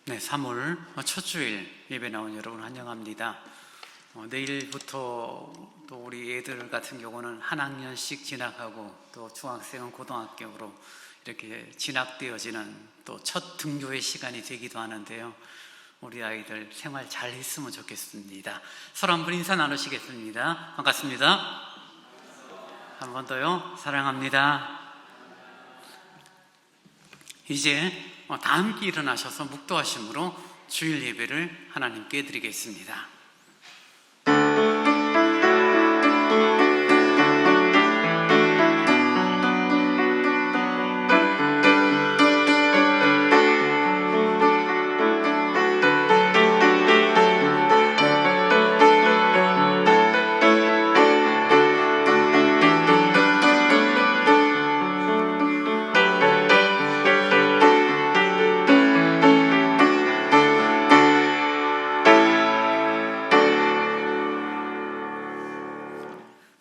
네, 3월 첫 주일 예배 나온 여러분 환영합니다. 내일부터 또 우리 애들 같은 경우는 한 학년씩 진학하고 또 중학생은 고등학교로 이렇게 진학되어지는 또 첫 등교의 시간이 되기도 하는데요. 우리 아이들 생활 잘 했으면 좋겠습니다. 서로 한번 인사 나누시겠습니다. 반갑습니다. 한 번 더요. 사랑합니다. 이제 다 함께 일어나셔서 묵도하심으로 주일 예배를 하나님께 드리겠습니다.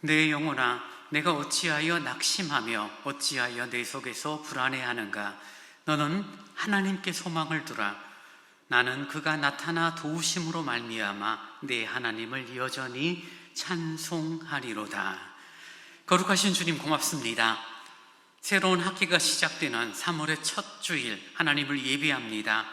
내 영혼아, 내가 어찌하여 낙심하며 어찌하여 내 속에서 불안해하는가? 너는 하나님께 소망을 두라. 나는 그가 나타나 도우심으로 말미암아 내 하나님을 여전히 찬송하리로다. 거룩하신 주님 고맙습니다. 새로운 학기가 시작되는 3월의 첫 주일 하나님을 예배합니다.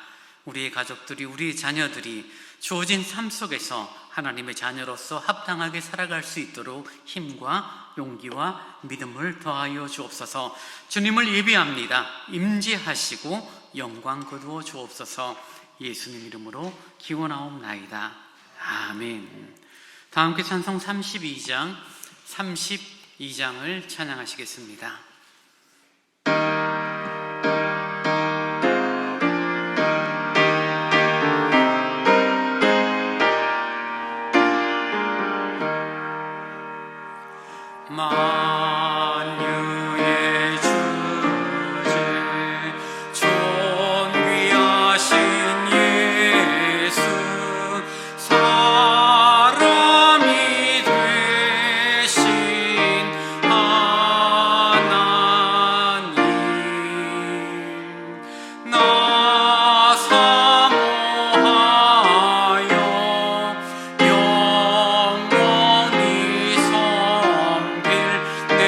우리의 가족들이, 우리의 자녀들이 주어진 삶 속에서 하나님의 자녀로서 합당하게 살아갈 수 있도록 힘과 용기와 믿음을 더하여 주옵소서. 주님을 예배합니다. 임재하시고 영광 거두어 주옵소서. 예수님 이름으로 기원하옵나이다. 아멘. 다 함께 찬송 32장을 찬양하시겠습니다. 만유의 주제 존귀하신 예수 사람이 되신 하나님 나 사모하여 영원히 섬길 내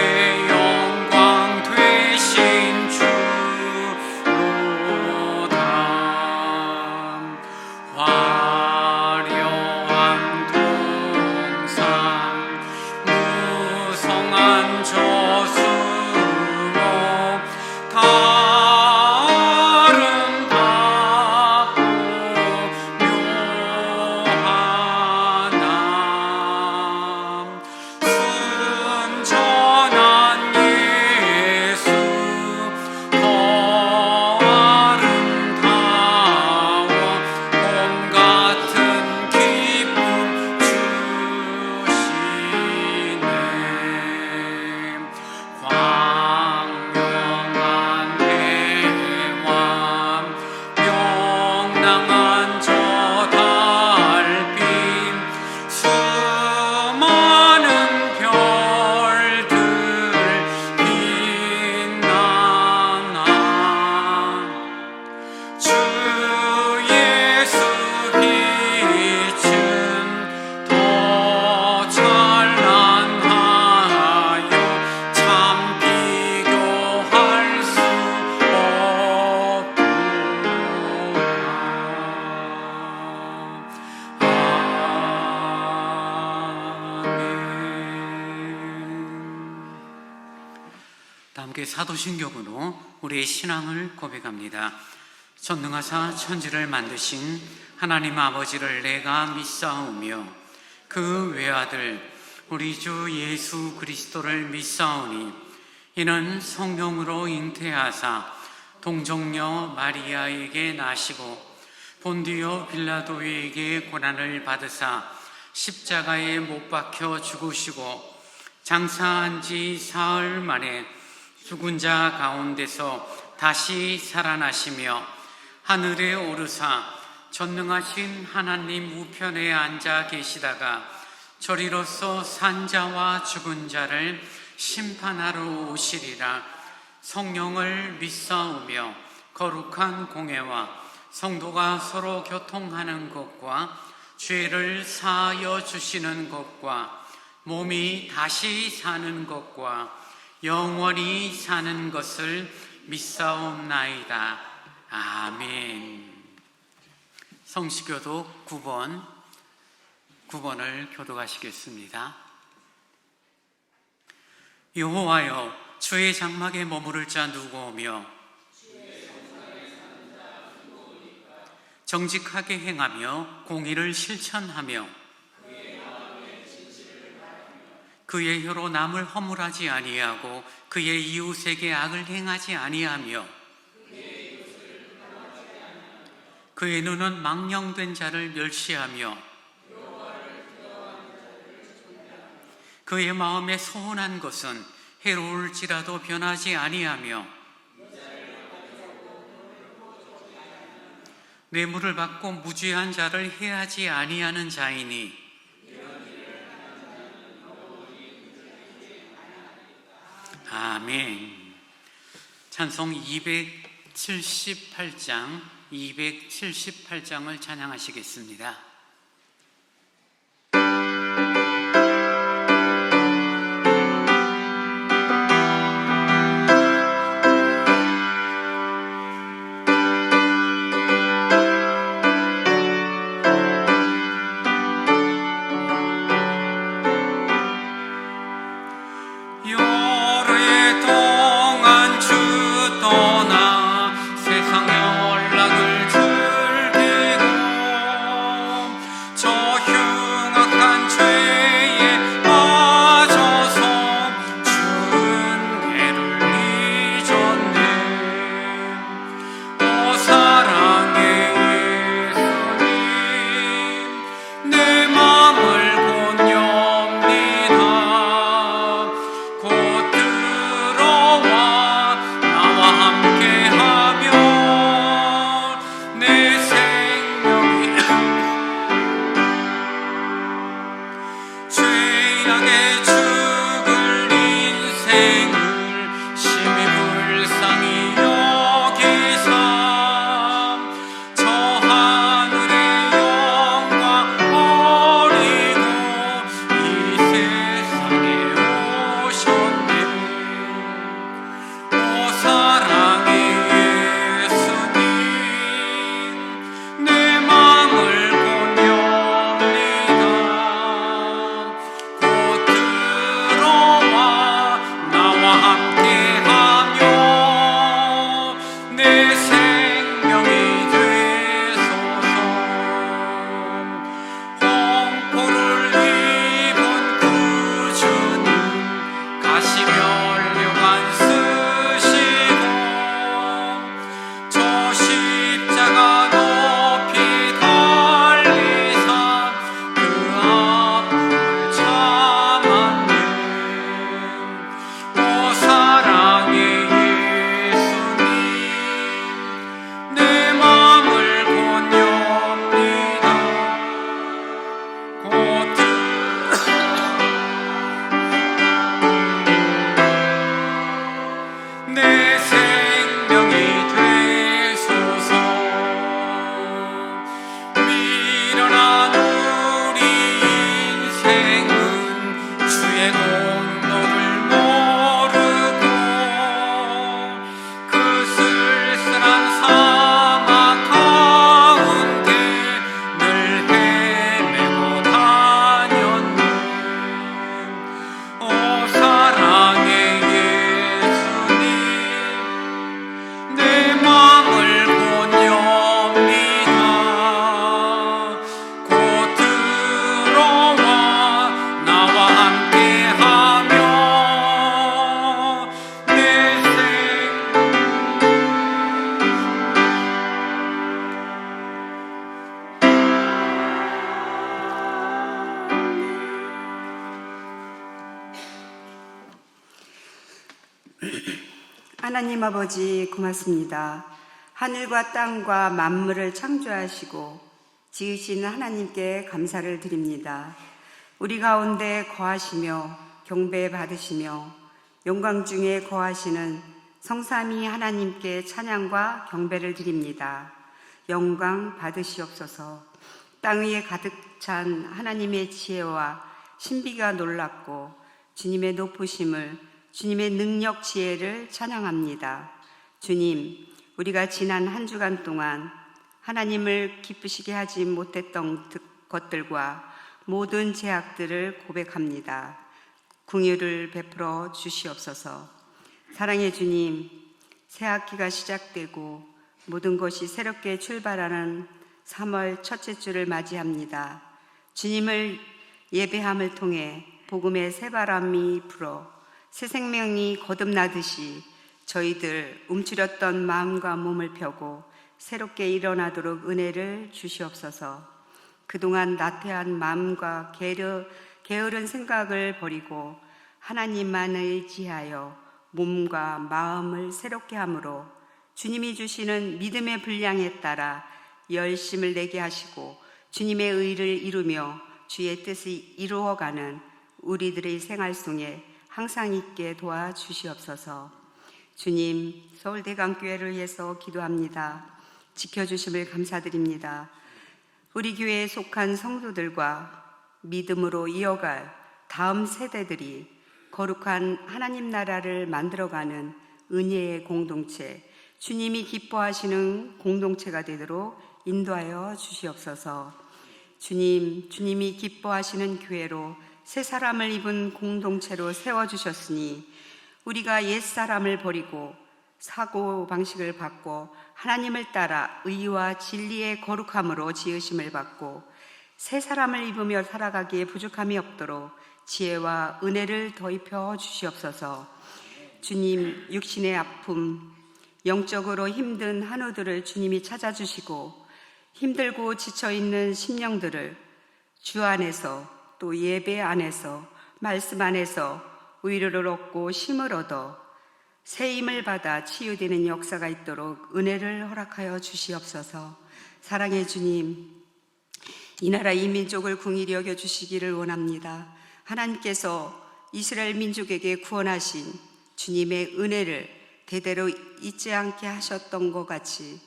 영광 되신 주로다. 화려한 동산 무성한 저수로 아름답고 묘하나 순전한 예수 더 아름다워 봄 같은 기쁨 주시네. 광명한 해와 명랑한 저 달빛 수많은 별들 빛나나 주 예수 빛은 더 찬란하여 참 비교할 수 없구나. 다 함께 사도신경으로 우리의 신앙을 고백합니다. 전능하사 천지를 만드신 하나님 아버지를 내가 믿사오며 그 외아들 우리 주 예수 그리스도를 믿사오니 이는 성령으로 잉태하사 동정녀 마리아에게 나시고 본디오 빌라도에게 고난을 받으사 십자가에 못 박혀 죽으시고 장사한 지 사흘 만에 죽은 자 가운데서 다시 살아나시며 하늘에 오르사 전능하신 하나님 우편에 앉아 계시다가 저리로서 산자와 죽은 자를 심판하러 오시리라. 성령을 믿사오며 거룩한 공회와 성도가 서로 교통하는 것과 죄를 사하여 주시는 것과 몸이 다시 사는 것과 영원히 사는 것을 믿사옵나이다. 아멘. 성시교독 9번을 교독하시겠습니다. 여호와여, 주의 장막에 머무를 자 누구오며 정직하게 행하며 공의를 실천하며 그의 혀로 남을 허물하지 아니하고 그의 이웃에게 악을 행하지 아니하며 그의 눈은 망령된 자를 멸시하며 그의 마음에 소원한 것은 해로울지라도 변하지 아니하며 뇌물을 받고 무죄한 자를 해하지 아니하는 자이니 아멘. 찬송 278장을 찬양하시겠습니다. 하나님 아버지 고맙습니다. 하늘과 땅과 만물을 창조하시고 지으시는 하나님께 감사를 드립니다. 우리 가운데 거하시며 경배 받으시며 영광 중에 거하시는 성삼위 하나님께 찬양과 경배를 드립니다. 영광 받으시옵소서. 땅 위에 가득 찬 하나님의 지혜와 신비가 놀랍고 주님의 높으심을, 주님의 능력 지혜를 찬양합니다. 주님, 우리가 지난 한 주간 동안 하나님을 기쁘시게 하지 못했던 것들과 모든 죄악들을 고백합니다. 긍휼을 베풀어 주시옵소서. 사랑의 주님, 새 학기가 시작되고 모든 것이 새롭게 출발하는 3월 첫째 주를 맞이합니다. 주님을 예배함을 통해 복음의 새바람이 불어 새 생명이 거듭나듯이 저희들 움츠렸던 마음과 몸을 펴고 새롭게 일어나도록 은혜를 주시옵소서. 그동안 나태한 마음과 게으른 생각을 버리고 하나님만 의지하여 몸과 마음을 새롭게 함으로 주님이 주시는 믿음의 분량에 따라 열심을 내게 하시고 주님의 의를 이루며 주의 뜻을 이루어가는 우리들의 생활 속에 항상 있게 도와주시옵소서. 주님, 서울대강교회를 위해서 기도합니다. 지켜주심을 감사드립니다. 우리 교회에 속한 성도들과 믿음으로 이어갈 다음 세대들이 거룩한 하나님 나라를 만들어가는 은혜의 공동체, 주님이 기뻐하시는 공동체가 되도록 인도하여 주시옵소서. 주님, 주님이 기뻐하시는 교회로 새 사람을 입은 공동체로 세워주셨으니 우리가 옛사람을 버리고 사고방식을 받고 하나님을 따라 의와 진리의 거룩함으로 지으심을 받고 새 사람을 입으며 살아가기에 부족함이 없도록 지혜와 은혜를 더입혀 주시옵소서. 주님, 육신의 아픔, 영적으로 힘든 한우들을 주님이 찾아주시고 힘들고 지쳐있는 심령들을 주 안에서 또 예배 안에서 말씀 안에서 위로를 얻고 힘을 얻어 새 힘을 받아 치유되는 역사가 있도록 은혜를 허락하여 주시옵소서. 사랑의 주님, 이 나라 이 민족을 긍휼히 여겨 주시기를 원합니다. 하나님께서 이스라엘 민족에게 구원하신 주님의 은혜를 대대로 잊지 않게 하셨던 것 같이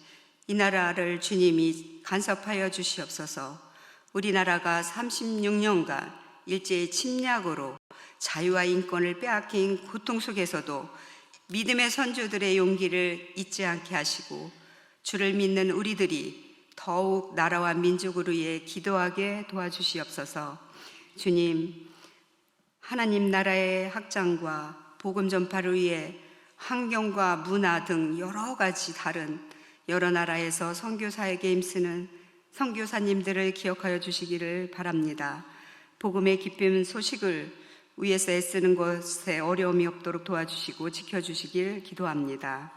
이 나라를 주님이 간섭하여 주시옵소서. 우리나라가 36년간 일제의 침략으로 자유와 인권을 빼앗긴 고통 속에서도 믿음의 선조들의 용기를 잊지 않게 하시고 주를 믿는 우리들이 더욱 나라와 민족을 위해 기도하게 도와주시옵소서. 주님, 하나님 나라의 확장과 복음 전파를 위해 환경과 문화 등 여러 가지 다른 여러 나라에서 선교사에게 힘쓰는 선교사님들을 기억하여 주시기를 바랍니다. 복음의 기쁨 소식을 위해서 애쓰는 것에 어려움이 없도록 도와주시고 지켜주시길 기도합니다.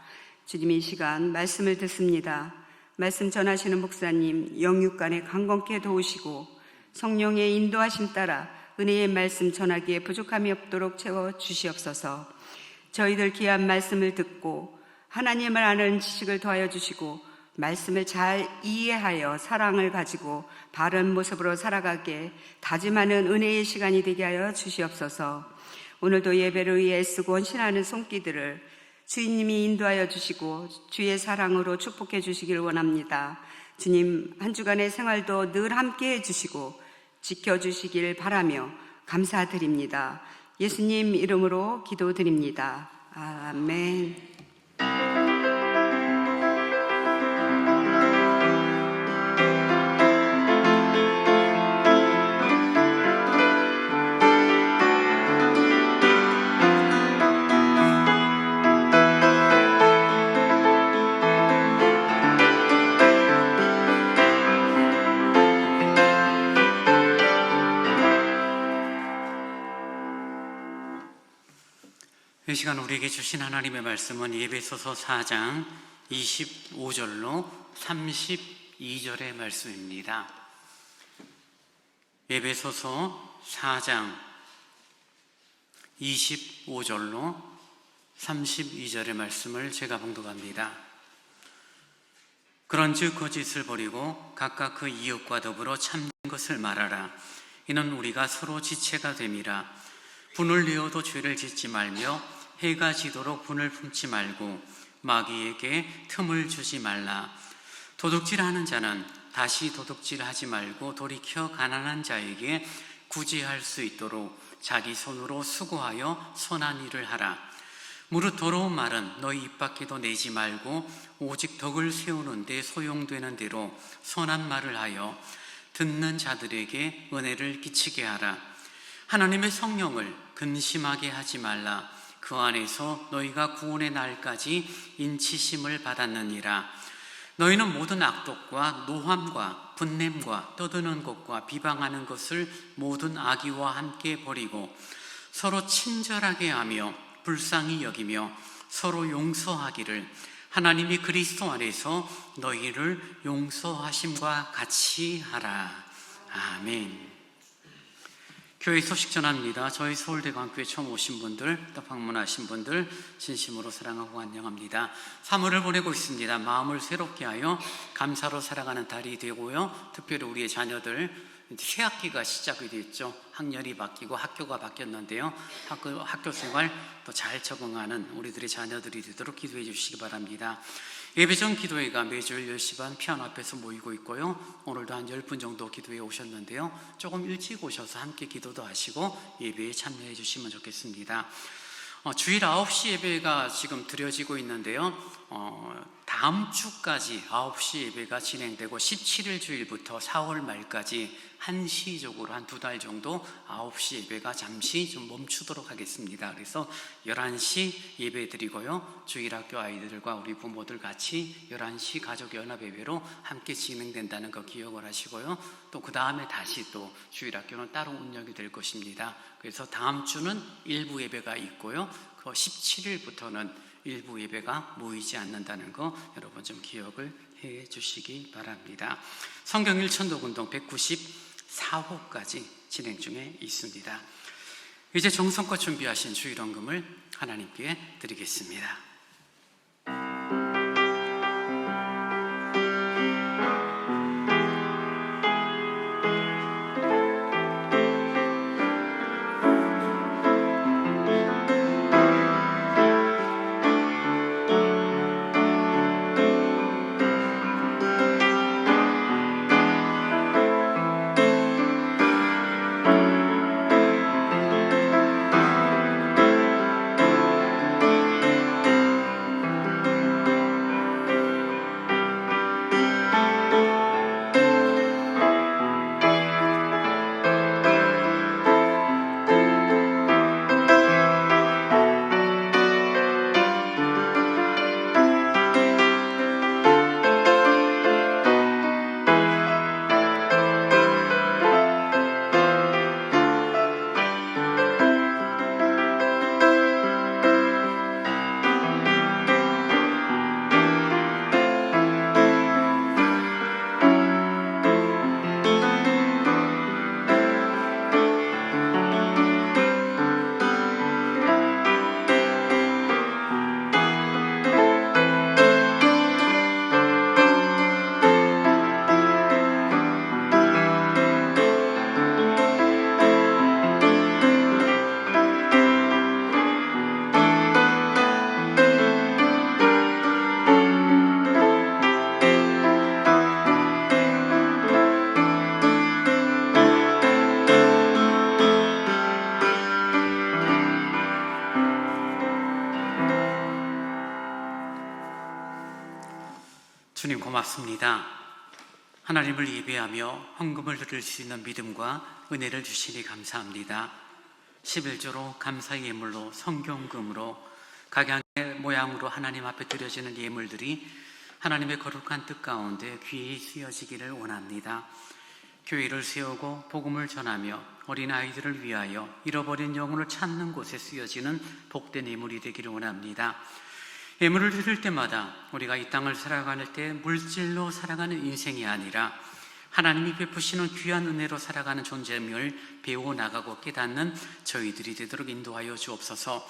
주님, 이 시간 말씀을 듣습니다. 말씀 전하시는 목사님 영육간에 강건케 도우시고 성령의 인도하심 따라 은혜의 말씀 전하기에 부족함이 없도록 채워주시옵소서. 저희들 귀한 말씀을 듣고 하나님을 아는 지식을 더하여 주시고 말씀을 잘 이해하여 사랑을 가지고 바른 모습으로 살아가게 다짐하는 은혜의 시간이 되게 하여 주시옵소서. 오늘도 예배를 위해 애쓰고 헌신하는 손길들을 주님이 인도하여 주시고 주의 사랑으로 축복해 주시길 원합니다. 주님, 한 주간의 생활도 늘 함께 해주시고 지켜주시길 바라며 감사드립니다. 예수님 이름으로 기도드립니다. 아멘. 이 시간 우리에게 주신 하나님의 말씀은 에베소서 4장 25절로 32절의 말씀입니다. 에베소서 4장 25절로 32절의 말씀을 제가 봉독합니다. 그런즉 거짓을 버리고 각각 그 이웃과 더불어 참된 것을 말하라. 이는 우리가 서로 지체가 됨이라. 분을 내어도 죄를 짓지 말며 해가 지도록 분을 품지 말고 마귀에게 틈을 주지 말라. 도둑질하는 자는 다시 도둑질하지 말고 돌이켜 가난한 자에게 구제할 수 있도록 자기 손으로 수고하여 선한 일을 하라. 무릇 더러운 말은 너희 입 밖에도 내지 말고 오직 덕을 세우는 데 소용되는 대로 선한 말을 하여 듣는 자들에게 은혜를 끼치게 하라. 하나님의 성령을 근심하게 하지 말라. 그 안에서 너희가 구원의 날까지 인치심을 받았느니라. 너희는 모든 악독과 노함과 분냄과 떠드는 것과 비방하는 것을 모든 악의와 함께 버리고 서로 친절하게 하며 불쌍히 여기며 서로 용서하기를 하나님이 그리스도 안에서 너희를 용서하심과 같이 하라. 아멘. 교회 소식 전합니다. 저희 서울대관교회 처음 오신 분들, 또 방문하신 분들 진심으로 사랑하고 안녕합니다. 3월을 보내고 있습니다. 마음을 새롭게 하여 감사로 살아가는 달이 되고요. 특별히 우리의 자녀들 새 학기가 시작이 됐죠. 학년이 바뀌고 학교가 바뀌었는데요. 학교 생활 또 잘 적응하는 우리들의 자녀들이 되도록 기도해 주시기 바랍니다. 예배전 기도회가 매주일 10시 반 피아노 앞에서 모이고 있고요. 오늘도 한 10분 정도 기도해 오셨는데요. 조금 일찍 오셔서 함께 기도도 하시고 예배에 참여해 주시면 좋겠습니다. 주일 9시 예배가 지금 드려지고 있는데요. 다음 주까지 9시 예배가 진행되고 17일 주일부터 4월 말까지 한시적으로 한 2달 정도 9시 예배가 잠시 좀 멈추도록 하겠습니다. 그래서 11시 예배 드리고요. 주일학교 아이들과 우리 부모들 같이 11시 가족연합예배로 함께 진행된다는 거 기억을 하시고요. 또 그 다음에 다시 또 주일학교는 따로 운영이 될 것입니다. 그래서 다음 주는 일부 예배가 있고요. 그 17일부터는 일부 예배가 모이지 않는다는 거 여러분 좀 기억을 해 주시기 바랍니다. 성경 1천독운동 194호까지 진행 중에 있습니다. 이제 정성껏 준비하신 주일헌금을 하나님께 드리겠습니다. 주님 고맙습니다. 하나님을 예배하며 헌금을 드릴 수 있는 믿음과 은혜를 주시니 감사합니다. 11조로 감사의 예물로 성경금으로 각양의 모양으로 하나님 앞에 드려지는 예물들이 하나님의 거룩한 뜻 가운데 귀히 쓰여지기를 원합니다. 교회를 세우고 복음을 전하며 어린아이들을 위하여 잃어버린 영혼을 찾는 곳에 쓰여지는 복된 예물이 되기를 원합니다. 예물을 드릴 때마다 우리가 이 땅을 살아갈 때 물질로 살아가는 인생이 아니라 하나님이 베푸시는 귀한 은혜로 살아가는 존재임을 배워나가고 깨닫는 저희들이 되도록 인도하여 주옵소서.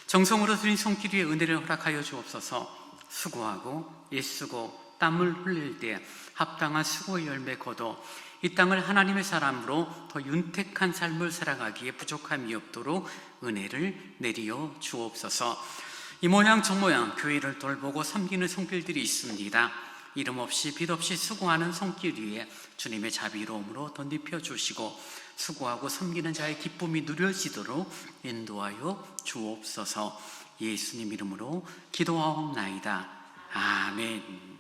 정성으로 드린 손길 위에 은혜를 허락하여 주옵소서. 수고하고 애쓰고 땀을 흘릴 때 합당한 수고의 열매 거둬 이 땅을 하나님의 사람으로 더 윤택한 삶을 살아가기에 부족함이 없도록 은혜를 내리어 주옵소서. 이 모양 저 모양 교회를 돌보고 섬기는 손길들이 있습니다. 이름 없이 빛 없이 수고하는 손길 위에 주님의 자비로움으로 덧입혀 주시고 수고하고 섬기는 자의 기쁨이 누려지도록 인도하여 주옵소서. 예수님 이름으로 기도하옵나이다. 아멘.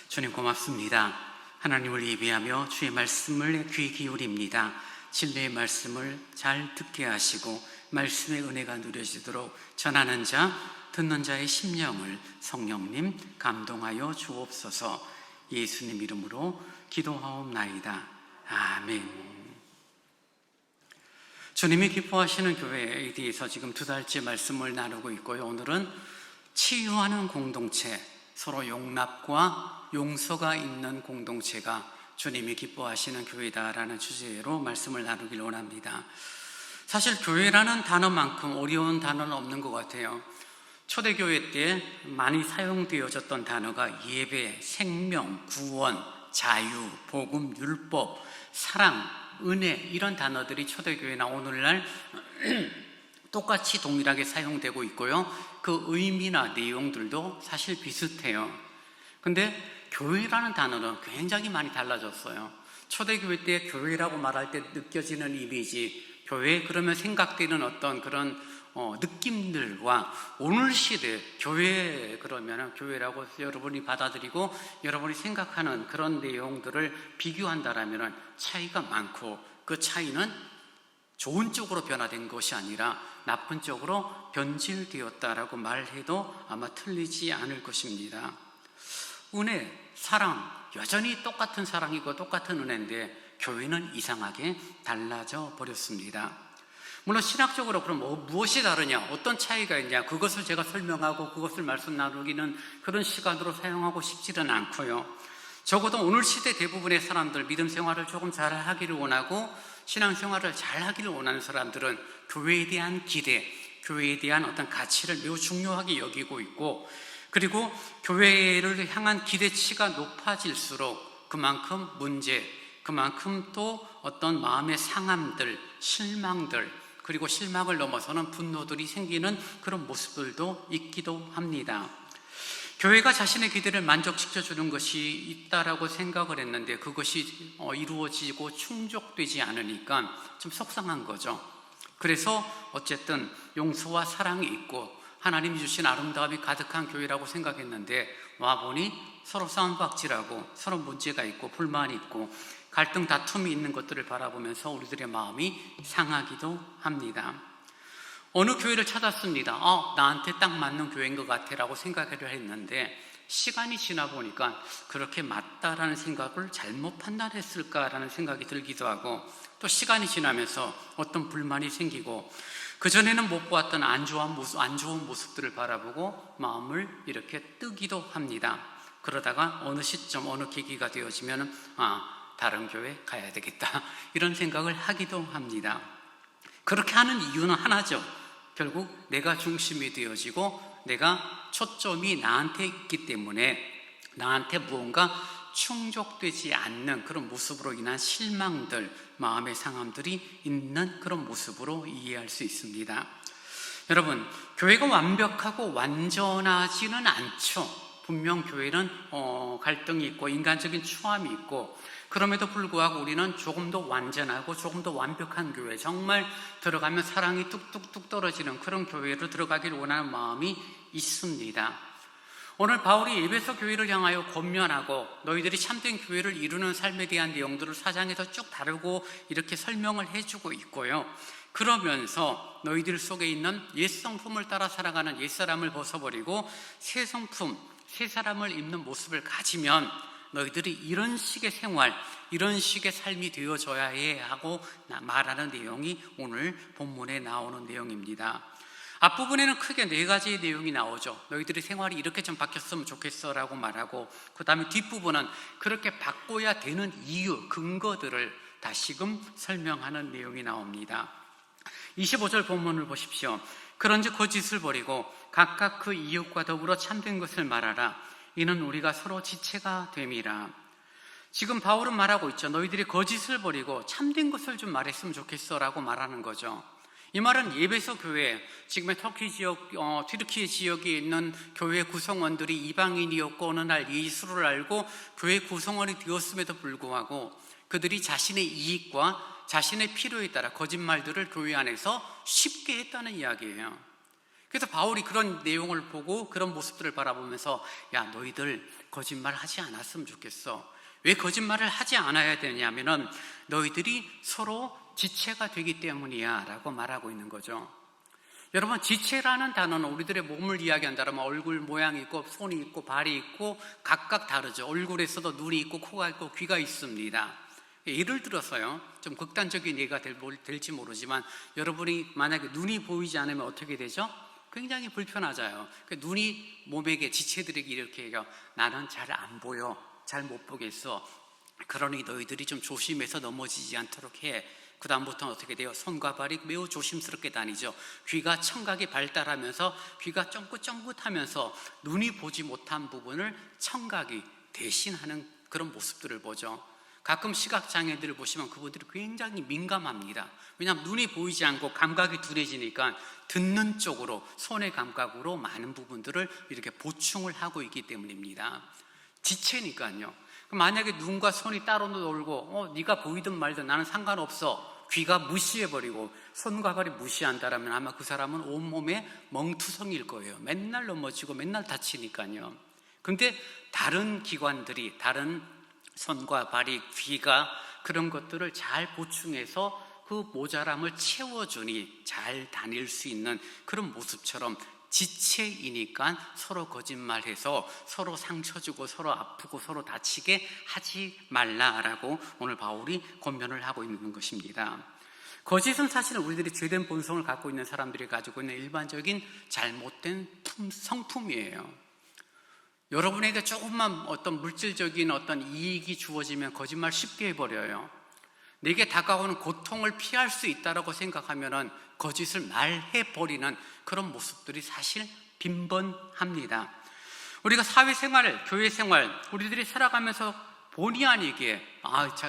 주님 고맙습니다. 하나님을 예배하며 주의 말씀을 귀 기울입니다. 진리의 말씀을 잘 듣게 하시고 말씀의 은혜가 누려지도록 전하는 자, 듣는 자의 심령을 성령님 감동하여 주옵소서. 예수님 이름으로 기도하옵나이다. 아멘. 주님이 기뻐하시는 교회에 대해서 지금 2달째 말씀을 나누고 있고요. 오늘은 치유하는 공동체, 서로 용납과 용서가 있는 공동체가 주님이 기뻐하시는 교회다라는 주제로 말씀을 나누길 원합니다. 사실 교회라는 단어만큼 어려운 단어는 없는 것 같아요. 초대교회 때 많이 사용되어졌던 단어가 예배, 생명, 구원, 자유, 복음, 율법, 사랑, 은혜, 이런 단어들이 초대교회나 오늘날 똑같이 동일하게 사용되고 있고요. 그 의미나 내용들도 사실 비슷해요. 근데 교회라는 단어는 굉장히 많이 달라졌어요. 초대교회 때 교회라고 말할 때 느껴지는 이미지, 교회 그러면 생각되는 어떤 그런 느낌들과 오늘 시대 교회 그러면 교회라고 여러분이 받아들이고 여러분이 생각하는 그런 내용들을 비교한다라면 차이가 많고, 그 차이는 좋은 쪽으로 변화된 것이 아니라 나쁜 쪽으로 변질되었다라고 말해도 아마 틀리지 않을 것입니다. 은혜, 사랑, 여전히 똑같은 사랑이고 똑같은 은혜인데 교회는 이상하게 달라져 버렸습니다. 물론 신학적으로 그럼 무엇이 다르냐, 어떤 차이가 있냐, 그것을 제가 설명하고 그것을 말씀 나누기는 그런 시간으로 사용하고 싶지는 않고요. 적어도 오늘 시대 대부분의 사람들, 믿음 생활을 조금 잘 하기를 원하고 신앙생활을 잘 하기를 원하는 사람들은 교회에 대한 기대, 교회에 대한 어떤 가치를 매우 중요하게 여기고 있고, 그리고 교회를 향한 기대치가 높아질수록 그만큼 문제, 그만큼 또 어떤 마음의 상함들, 실망들, 그리고 실망을 넘어서는 분노들이 생기는 그런 모습들도 있기도 합니다. 교회가 자신의 기대를 만족시켜주는 것이 있다라고 생각을 했는데 그것이 이루어지고 충족되지 않으니까 좀 속상한 거죠. 그래서 어쨌든 용서와 사랑이 있고 하나님이 주신 아름다움이 가득한 교회라고 생각했는데 와보니 서로 싸움박질하고 서로 문제가 있고 불만이 있고 갈등 다툼이 있는 것들을 바라보면서 우리들의 마음이 상하기도 합니다. 어느 교회를 찾았습니다. 나한테 딱 맞는 교회인 것 같아 라고 생각을 했는데 시간이 지나 보니까 그렇게 맞다라는 생각을 잘못 판단했을까라는 생각이 들기도 하고, 또 시간이 지나면서 어떤 불만이 생기고 그전에는 못 보았던 안 좋은 모습들을 바라보고 마음을 이렇게 뜨기도 합니다. 그러다가 어느 시점, 어느 계기가 되어지면 다른 교회 가야 되겠다, 이런 생각을 하기도 합니다. 그렇게 하는 이유는 하나죠. 결국 내가 중심이 되어지고 내가 초점이 나한테 있기 때문에 나한테 무언가 충족되지 않는 그런 모습으로 인한 실망들, 마음의 상함들이 있는 그런 모습으로 이해할 수 있습니다. 여러분, 교회가 완벽하고 완전하지는 않죠. 분명 교회는 갈등이 있고 인간적인 추함이 있고, 그럼에도 불구하고 우리는 조금 더 완전하고 조금 더 완벽한 교회, 정말 들어가면 사랑이 뚝뚝뚝 떨어지는 그런 교회로 들어가길 원하는 마음이 있습니다. 오늘 바울이 에베소 교회를 향하여 권면하고 너희들이 참된 교회를 이루는 삶에 대한 내용들을 4장에서 쭉 다루고 이렇게 설명을 해주고 있고요. 그러면서 너희들 속에 있는 옛 성품을 따라 살아가는 옛사람을 벗어버리고 새 성품, 새 사람을 입는 모습을 가지면 너희들이 이런 식의 생활, 이런 식의 삶이 되어져야 해 하고 말하는 내용이 오늘 본문에 나오는 내용입니다. 앞부분에는 크게 4가지의 내용이 나오죠. 너희들의 생활이 이렇게 좀 바뀌었으면 좋겠어 라고 말하고, 그 다음에 뒷부분은 그렇게 바꿔야 되는 이유, 근거들을 다시금 설명하는 내용이 나옵니다. 25절 본문을 보십시오. 그런즉 거짓을 버리고 각각 그 이웃과 더불어 참된 것을 말하라. 이는 우리가 서로 지체가 됨이라. 지금 바울은 말하고 있죠. 너희들이 거짓을 버리고 참된 것을 좀 말했으면 좋겠어 라고 말하는 거죠. 이 말은 에베소 교회, 지금의 터키 지역, 튀르키예 지역에 있는 교회 구성원들이 이방인이었고 어느 날 예수를 알고 교회 구성원이 되었음에도 불구하고 그들이 자신의 이익과 자신의 필요에 따라 거짓말들을 교회 안에서 쉽게 했다는 이야기예요. 그래서 바울이 그런 내용을 보고 그런 모습들을 바라보면서 야, 너희들 거짓말 하지 않았으면 좋겠어. 왜 거짓말을 하지 않아야 되냐면은 너희들이 서로 지체가 되기 때문이야 라고 말하고 있는 거죠. 여러분, 지체라는 단어는 우리들의 몸을 이야기한다면 얼굴 모양이 있고 손이 있고 발이 있고 각각 다르죠. 얼굴에서도 눈이 있고 코가 있고 귀가 있습니다. 예를 들어서요, 좀 극단적인 예가 될지 모르지만 여러분이 만약에 눈이 보이지 않으면 어떻게 되죠? 굉장히 불편하잖아요. 눈이 몸에게 지체들에게 이렇게 해요. 나는 잘 안 보여, 잘 못 보겠어. 그러니 너희들이 좀 조심해서 넘어지지 않도록 해. 그 다음부터는 어떻게 돼요? 손과 발이 매우 조심스럽게 다니죠. 귀가 청각이 발달하면서 귀가 쫑긋쫑긋하면서 눈이 보지 못한 부분을 청각이 대신하는 그런 모습들을 보죠. 가끔 시각장애인들을 보시면 그분들이 굉장히 민감합니다. 왜냐하면 눈이 보이지 않고 감각이 둔해지니까 듣는 쪽으로, 손의 감각으로 많은 부분들을 이렇게 보충을 하고 있기 때문입니다. 지체니까요. 만약에 눈과 손이 따로 놀고 네가 보이든 말든 나는 상관없어, 귀가 무시해버리고 손과 발이 무시한다라면 아마 그 사람은 온몸에 멍투성일 거예요. 맨날 넘어지고 맨날 다치니까요. 근데 다른 기관들이, 다른 손과 발이, 귀가 그런 것들을 잘 보충해서 그 모자람을 채워주니 잘 다닐 수 있는 그런 모습처럼 지체이니까 서로 거짓말해서 서로 상처 주고 서로 아프고 서로 다치게 하지 말라라고 오늘 바울이 권면을 하고 있는 것입니다. 거짓은 사실은 우리들이 죄된 본성을 갖고 있는 사람들이 가지고 있는 일반적인 잘못된 성품이에요. 여러분에게 조금만 어떤 물질적인 어떤 이익이 주어지면 거짓말 쉽게 해버려요. 내게 다가오는 고통을 피할 수 있다고 생각하면 거짓을 말해버리는 그런 모습들이 사실 빈번합니다. 우리가 사회생활, 교회생활, 우리들이 살아가면서 본의 아니게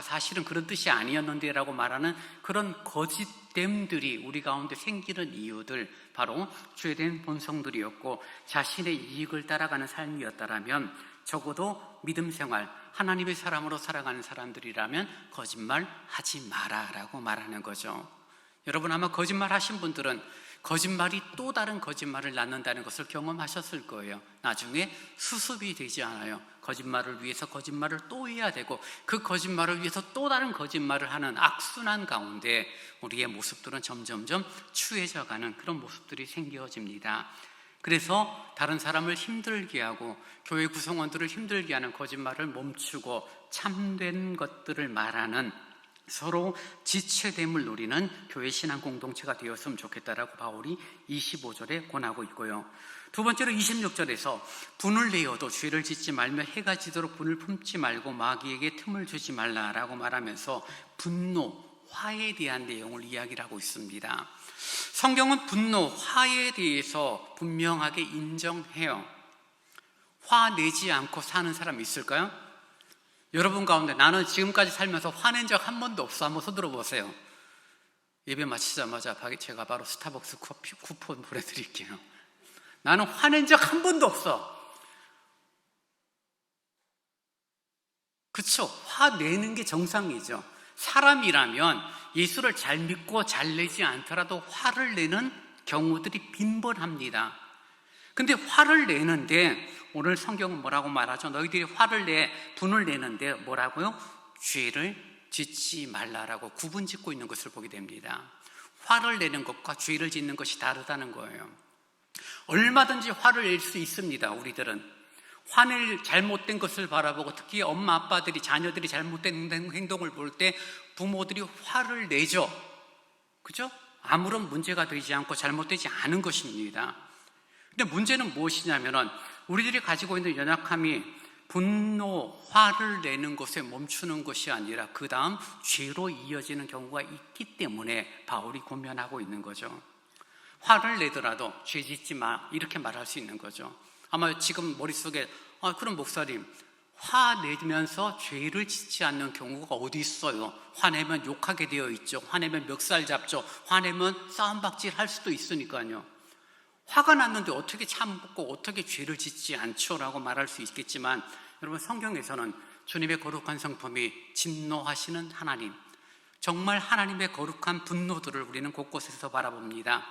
사실은 그런 뜻이 아니었는데 라고 말하는 그런 거짓됨들이 우리 가운데 생기는 이유들, 바로 죄된 본성들이었고 자신의 이익을 따라가는 삶이었다라면 적어도 믿음생활, 하나님의 사람으로 살아가는 사람들이라면 거짓말 하지 마라 라고 말하는 거죠. 여러분, 아마 거짓말 하신 분들은 거짓말이 또 다른 거짓말을 낳는다는 것을 경험하셨을 거예요. 나중에 수습이 되지 않아요. 거짓말을 위해서 거짓말을 또 해야 되고 그 거짓말을 위해서 또 다른 거짓말을 하는 악순환 가운데 우리의 모습들은 점점점 추해져가는 그런 모습들이 생겨집니다. 그래서 다른 사람을 힘들게 하고 교회 구성원들을 힘들게 하는 거짓말을 멈추고 참된 것들을 말하는 서로 지체됨을 누리는 교회 신앙 공동체가 되었으면 좋겠다라고 바울이 25절에 권하고 있고요. 두 번째로 26절에서 분을 내어도 죄를 짓지 말며 해가 지도록 분을 품지 말고 마귀에게 틈을 주지 말라라고 말하면서 분노, 화에 대한 내용을 이야기를 하고 있습니다. 성경은 분노, 화에 대해서 분명하게 인정해요. 화 내지 않고 사는 사람이 있을까요? 여러분 가운데 나는 지금까지 살면서 화낸 적 한 번도 없어. 한번 손들어 보세요. 예배 마치자마자 제가 바로 스타벅스 커피 쿠폰 보내드릴게요. 나는 화낸 적 한 번도 없어. 그쵸? 화내는 게 정상이죠. 사람이라면 예수를 잘 믿고 잘 내지 않더라도 화를 내는 경우들이 빈번합니다. 근데 화를 내는데 오늘 성경은 뭐라고 말하죠? 너희들이 화를 내, 분을 내는데 뭐라고요? 죄를 짓지 말라라고 구분 짓고 있는 것을 보게 됩니다. 화를 내는 것과 죄를 짓는 것이 다르다는 거예요. 얼마든지 화를 낼 수 있습니다. 우리들은 화낼 잘못된 것을 바라보고, 특히 엄마 아빠들이 자녀들이 잘못된 행동을 볼 때 부모들이 화를 내죠. 그죠? 아무런 문제가 되지 않고 잘못되지 않은 것입니다. 근데 문제는 무엇이냐면은 우리들이 가지고 있는 연약함이 분노, 화를 내는 것에 멈추는 것이 아니라 그 다음 죄로 이어지는 경우가 있기 때문에 바울이 권면하고 있는 거죠. 화를 내더라도 죄 짓지 마, 이렇게 말할 수 있는 거죠. 아마 지금 머릿속에 그럼 목사님, 화내면서 죄를 짓지 않는 경우가 어디 있어요? 화내면 욕하게 되어 있죠. 화내면 멱살 잡죠. 화내면 싸움박질 할 수도 있으니까요. 화가 났는데 어떻게 참고 어떻게 죄를 짓지 않죠? 라고 말할 수 있겠지만, 여러분 성경에서는 주님의 거룩한 성품이 진노하시는 하나님, 정말 하나님의 거룩한 분노들을 우리는 곳곳에서 바라봅니다.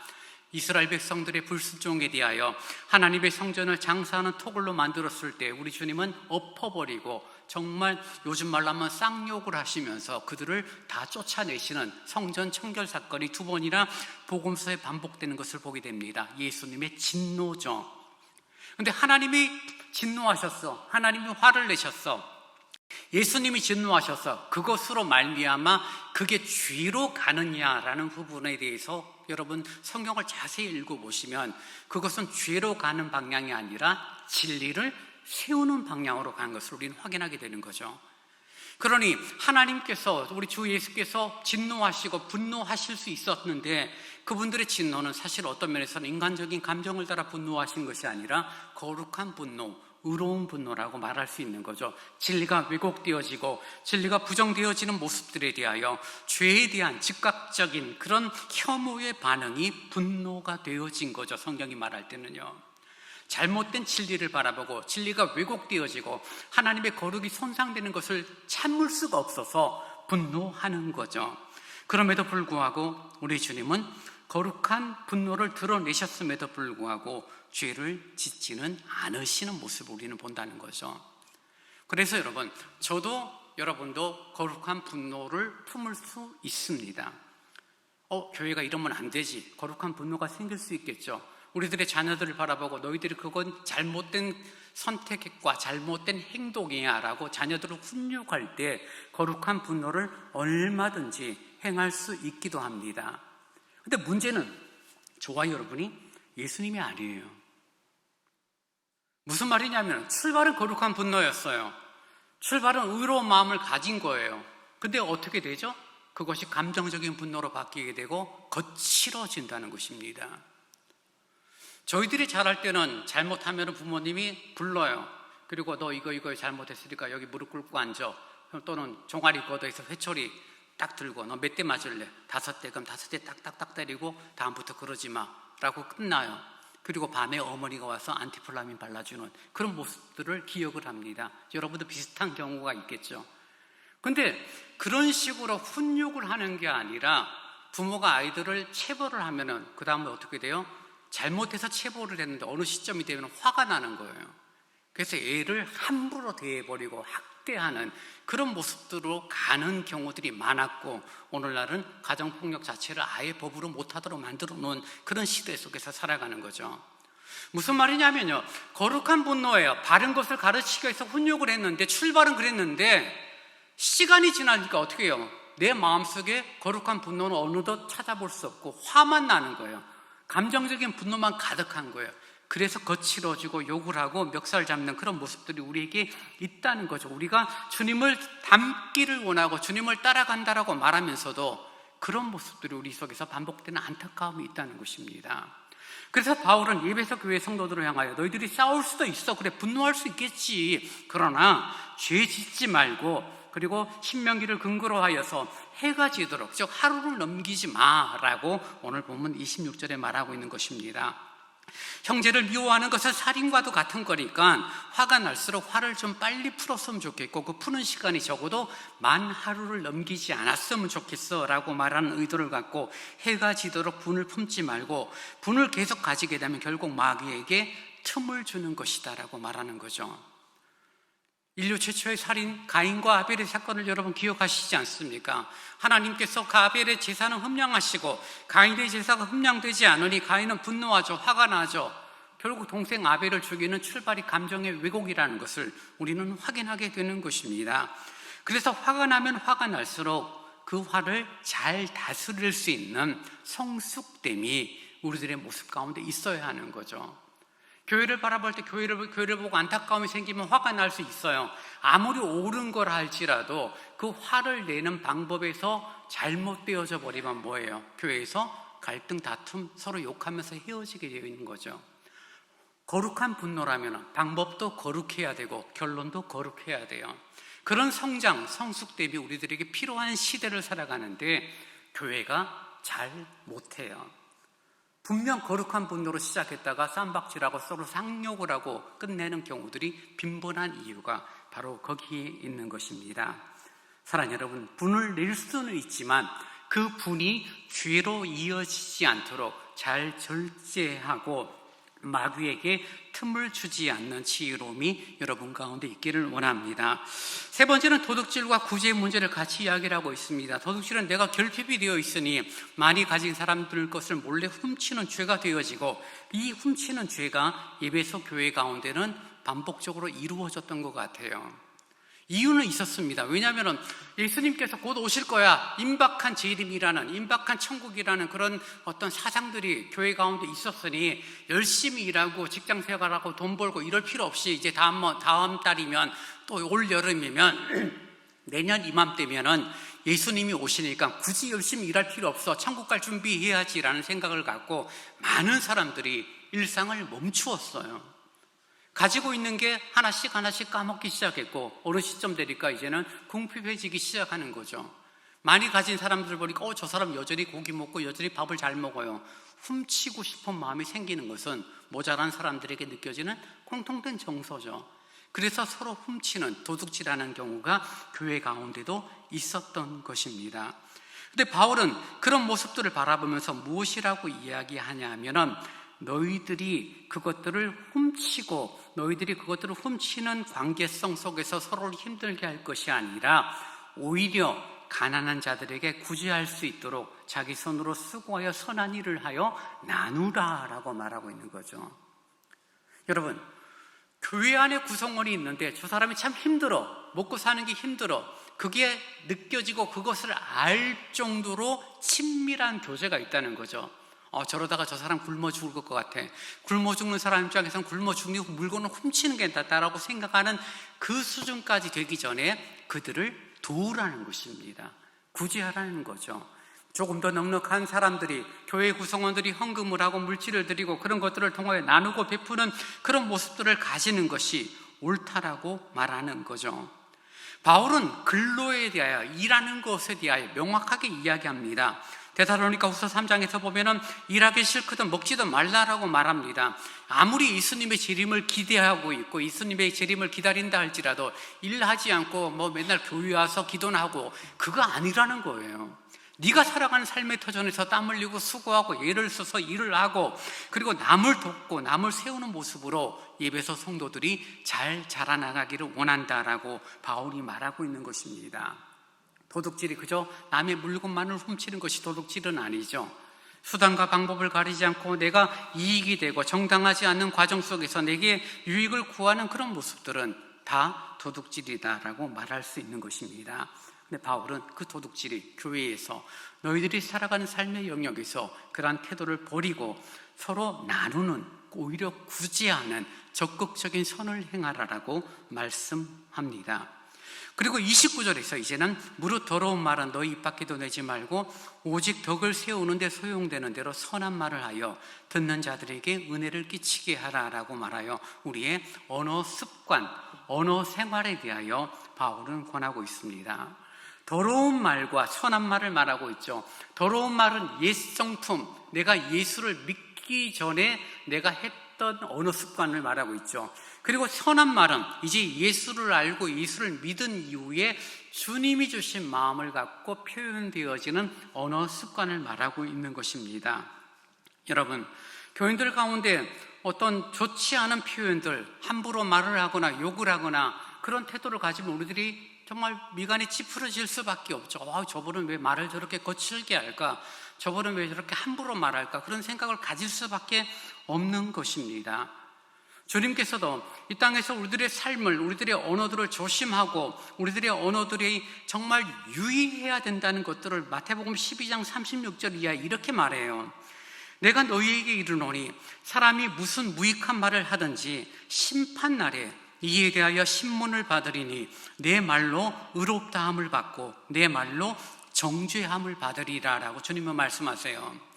이스라엘 백성들의 불순종에 대하여 하나님의 성전을 장사하는 토굴로 만들었을 때 우리 주님은 엎어버리고 정말 요즘 말로 하면 쌍욕을 하시면서 그들을 다 쫓아내시는 성전 청결 사건이 두 번이나 복음서에 반복되는 것을 보게 됩니다. 예수님의 진노죠. 그런데 하나님이 진노하셨어. 하나님이 화를 내셨어. 예수님이 진노하셔서 그것으로 말미암아 그게 죄로 가느냐라는 부분에 대해서 여러분 성경을 자세히 읽어보시면 그것은 죄로 가는 방향이 아니라 진리를 세우는 방향으로 가는 것을 우리는 확인하게 되는 거죠. 그러니 하나님께서, 우리 주 예수께서 진노하시고 분노하실 수 있었는데 그분들의 진노는 사실 어떤 면에서는 인간적인 감정을 따라 분노하신 것이 아니라 거룩한 분노, 의로운 분노라고 말할 수 있는 거죠. 진리가 왜곡되어지고 진리가 부정되어지는 모습들에 대하여 죄에 대한 즉각적인 그런 혐오의 반응이 분노가 되어진 거죠. 성경이 말할 때는요. 잘못된 진리를 바라보고 진리가 왜곡되어지고 하나님의 거룩이 손상되는 것을 참을 수가 없어서 분노하는 거죠. 그럼에도 불구하고 우리 주님은 거룩한 분노를 드러내셨음에도 불구하고 죄를 짓지는 않으시는 모습을 우리는 본다는 거죠. 그래서 여러분, 저도 여러분도 거룩한 분노를 품을 수 있습니다. 교회가 이러면 안 되지. 거룩한 분노가 생길 수 있겠죠. 우리들의 자녀들을 바라보고 너희들이 그건 잘못된 선택과 잘못된 행동이야 라고 자녀들을 훈육할 때 거룩한 분노를 얼마든지 행할 수 있기도 합니다. 근데 문제는 저와 여러분이 예수님이 아니에요. 무슨 말이냐면 출발은 거룩한 분노였어요. 출발은 의로운 마음을 가진 거예요. 근데 어떻게 되죠? 그것이 감정적인 분노로 바뀌게 되고 거칠어진다는 것입니다. 저희들이 자랄 때는 잘못하면 부모님이 불러요. 그리고 너 이거 잘못했으니까 여기 무릎 꿇고 앉아. 또는 종아리 걷어서 회초리 딱 들고 너 몇 대 맞을래? 5대. 그럼 5대 딱딱딱 때리고 다음부터 그러지 마 라고 끝나요. 그리고 밤에 어머니가 와서 안티플라민 발라주는 그런 모습들을 기억을 합니다. 여러분도 비슷한 경우가 있겠죠. 근데 그런 식으로 훈육을 하는 게 아니라 부모가 아이들을 체벌을 하면은 그 다음에 어떻게 돼요? 잘못해서 체벌을 했는데 어느 시점이 되면 화가 나는 거예요. 그래서 애를 함부로 대해버리고 학대하는 그런 모습들로 가는 경우들이 많았고, 오늘날은 가정폭력 자체를 아예 법으로 못하도록 만들어 놓은 그런 시대 속에서 살아가는 거죠. 무슨 말이냐면요, 거룩한 분노예요. 바른 것을 가르치기 위해서 훈육을 했는데, 출발은 그랬는데 시간이 지나니까 어떻게 해요? 내 마음속에 거룩한 분노는 어느덧 찾아볼 수 없고 화만 나는 거예요. 감정적인 분노만 가득한 거예요. 그래서 거칠어지고 욕을 하고 멱살 잡는 그런 모습들이 우리에게 있다는 거죠. 우리가 주님을 닮기를 원하고 주님을 따라간다라고 말하면서도 그런 모습들이 우리 속에서 반복되는 안타까움이 있다는 것입니다. 그래서 바울은 에베소 교회 성도들을 향하여 너희들이 싸울 수도 있어, 그래 분노할 수 있겠지, 그러나 죄 짓지 말고, 그리고 신명기를 근거로 하여서 해가 지도록, 즉 하루를 넘기지 마라고 오늘 본문 26절에 말하고 있는 것입니다. 형제를 미워하는 것은 살인과도 같은 거니까 화가 날수록 화를 좀 빨리 풀었으면 좋겠고, 그 푸는 시간이 적어도 만 하루를 넘기지 않았으면 좋겠어 라고 말하는 의도를 갖고, 해가 지도록 분을 품지 말고 분을 계속 가지게 되면 결국 마귀에게 틈을 주는 것이다 라고 말하는 거죠. 인류 최초의 살인 가인과 아벨의 사건을 여러분 기억하시지 않습니까? 하나님께서 아벨의 제사는 흠량하시고 가인의 제사가 흠량되지 않으니 가인은 분노하죠. 화가 나죠. 결국 동생 아벨을 죽이는 출발이 감정의 왜곡이라는 것을 우리는 확인하게 되는 것입니다. 그래서 화가 나면 화가 날수록 그 화를 잘 다스릴 수 있는 성숙됨이 우리들의 모습 가운데 있어야 하는 거죠. 교회를 바라볼 때 교회를 보고 안타까움이 생기면 화가 날 수 있어요. 아무리 옳은 걸 할지라도 그 화를 내는 방법에서 잘못되어져 버리면 뭐예요? 교회에서 갈등, 다툼, 서로 욕하면서 헤어지게 되어 있는 거죠. 거룩한 분노라면 방법도 거룩해야 되고 결론도 거룩해야 돼요. 그런 성장, 성숙됨이 우리들에게 필요한 시대를 살아가는데 교회가 잘 못해요. 분명 거룩한 분노로 시작했다가 쌈박질하고 서로 상욕을 하고 끝내는 경우들이 빈번한 이유가 바로 거기에 있는 것입니다. 사랑하는 여러분, 분을 낼 수는 있지만 그 분이 죄로 이어지지 않도록 잘 절제하고 마귀에게 틈을 주지 않는 지혜로움이 여러분 가운데 있기를 원합니다. 세 번째는 도둑질과 구제 문제를 같이 이야기를 하고 있습니다. 도둑질은 내가 결핍이 되어 있으니 많이 가진 사람들 것을 몰래 훔치는 죄가 되어지고, 이 훔치는 죄가 에베소 교회 가운데는 반복적으로 이루어졌던 것 같아요. 이유는 있었습니다. 왜냐하면 예수님께서 곧 오실 거야, 임박한 재림이라는, 임박한 천국이라는 그런 어떤 사상들이 교회 가운데 있었으니 열심히 일하고 직장 생활하고 돈 벌고 이럴 필요 없이 이제 다음 달이면 또 올 여름이면 내년 이맘때면은 예수님이 오시니까 굳이 열심히 일할 필요 없어, 천국 갈 준비해야지라는 생각을 갖고 많은 사람들이 일상을 멈추었어요. 가지고 있는 게 하나씩 까먹기 시작했고, 어느 시점 되니까 이제는 궁핍해지기 시작하는 거죠. 많이 가진 사람들 보니까 저 사람 여전히 고기 먹고 여전히 밥을 잘 먹어요. 훔치고 싶은 마음이 생기는 것은 모자란 사람들에게 느껴지는 공통된 정서죠. 그래서 서로 훔치는, 도둑질하는 경우가 교회 가운데도 있었던 것입니다. 근데 바울은 그런 모습들을 바라보면서 무엇이라고 이야기하냐 하면은, 너희들이 그것들을 훔치고 너희들이 그것들을 훔치는 관계성 속에서 서로를 힘들게 할 것이 아니라 오히려 가난한 자들에게 구제할 수 있도록 자기 손으로 수고하여 선한 일을 하여 나누라라고 말하고 있는 거죠. 여러분, 교회 안에 구성원이 있는데 저 사람이 참 힘들어, 먹고 사는 게 힘들어, 그게 느껴지고 그것을 알 정도로 친밀한 교제가 있다는 거죠. 저러다가 저 사람 굶어 죽을 것 같아. 굶어 죽는 사람 입장에서는 굶어 죽는 물건을 훔치는 게 낫다라고 생각하는 그 수준까지 되기 전에 그들을 도우라는 것입니다. 구제하라는 거죠. 조금 더 넉넉한 사람들이, 교회 구성원들이 헌금을 하고 물질을 드리고 그런 것들을 통하여 나누고 베푸는 그런 모습들을 가지는 것이 옳다라고 말하는 거죠. 바울은 근로에 대하여, 일하는 것에 대하여 명확하게 이야기합니다. 데살로니가후서 3장에서 보면은 일하기 싫거든 먹지도 말라라고 말합니다. 아무리 예수님의 재림을 기대하고 있고 예수님의 재림을 기다린다 할지라도 일하지 않고 맨날 교회 와서 기도나 하고, 그거 아니라는 거예요. 네가 살아가는 삶의 터전에서 땀 흘리고 수고하고 애를 써서 일을 하고, 그리고 남을 돕고 남을 세우는 모습으로 에베소 성도들이 잘 자라나가기를 원한다라고 바울이 말하고 있는 것입니다. 도둑질이 그저 남의 물건만을 훔치는 것이 도둑질은 아니죠. 수단과 방법을 가리지 않고 내가 이익이 되고 정당하지 않는 과정 속에서 내게 유익을 구하는 그런 모습들은 다 도둑질이다라고 말할 수 있는 것입니다. 근데 바울은 그 도둑질이 교회에서 너희들이 살아가는 삶의 영역에서 그러한 태도를 버리고 서로 나누는, 오히려 구제하는 적극적인 선을 행하라라고 말씀합니다. 그리고 29절에서 이제는 무릇 더러운 말은 너희 입 밖에도 내지 말고 오직 덕을 세우는 데 소용되는 대로 선한 말을 하여 듣는 자들에게 은혜를 끼치게 하라라고 말하여 우리의 언어 습관, 언어 생활에 대하여 바울은 권하고 있습니다. 더러운 말과 선한 말을 말하고 있죠. 더러운 말은 옛 성품, 내가 예수를 믿기 전에 내가 했던 언어 습관을 말하고 있죠. 그리고 선한 말은 이제 예수를 알고 예수를 믿은 이후에 주님이 주신 마음을 갖고 표현되어지는 언어 습관을 말하고 있는 것입니다. 여러분, 교인들 가운데 어떤 좋지 않은 표현들, 함부로 말을 하거나 욕을 하거나 그런 태도를 가지면 우리들이 정말 미간이 찌푸러질 수밖에 없죠. 저분은 왜 말을 저렇게 거칠게 할까? 저분은 왜 저렇게 함부로 말할까? 그런 생각을 가질 수밖에 없는 것입니다. 주님께서도 이 땅에서 우리들의 삶을, 우리들의 언어들을 조심하고 우리들의 언어들이 정말 유의해야 된다는 것들을 마태복음 12장 36절 이하에 이렇게 말해요. 내가 너희에게 이르노니 사람이 무슨 무익한 말을 하든지 심판날에 이에 대하여 신문을 받으리니 내 말로 의롭다함을 받고 내 말로 정죄함을 받으리라 라고 주님은 말씀하세요.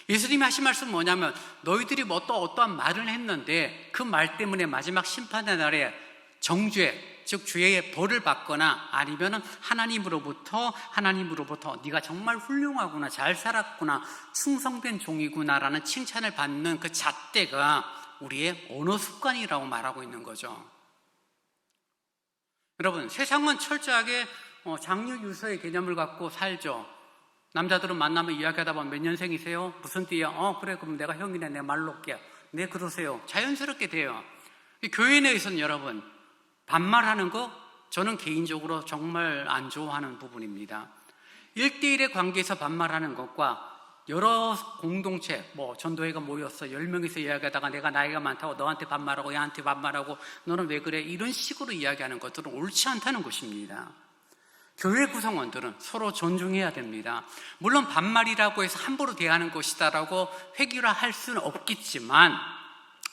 예수님이 하신 말씀은 뭐냐면 너희들이 또 어떠한 말을 했는데 그 말 때문에 마지막 심판의 날에 정죄, 즉 죄의 벌을 받거나 아니면 하나님으로부터 네가 정말 훌륭하구나, 잘 살았구나, 충성된 종이구나라는 칭찬을 받는 그 잣대가 우리의 언어 습관이라고 말하고 있는 거죠. 여러분, 세상은 철저하게 장유유서의 개념을 갖고 살죠. 남자들은 만나면 이야기하다 보면 몇 년생이세요? 무슨 띠야? 그래, 그럼 내가 형이네, 내 말로 올게. 네, 그러세요. 자연스럽게 돼요. 교회 내에서는 여러분, 반말하는 거 저는 개인적으로 정말 안 좋아하는 부분입니다. 1대1의 관계에서 반말하는 것과 여러 공동체, 전도회가 모였어 10명이서 이야기하다가 내가 나이가 많다고 너한테 반말하고 얘한테 반말하고 너는 왜 그래? 이런 식으로 이야기하는 것들은 옳지 않다는 것입니다. 교회 구성원들은 서로 존중해야 됩니다. 물론 반말이라고 해서 함부로 대하는 것이다라고 회귀를 수는 없겠지만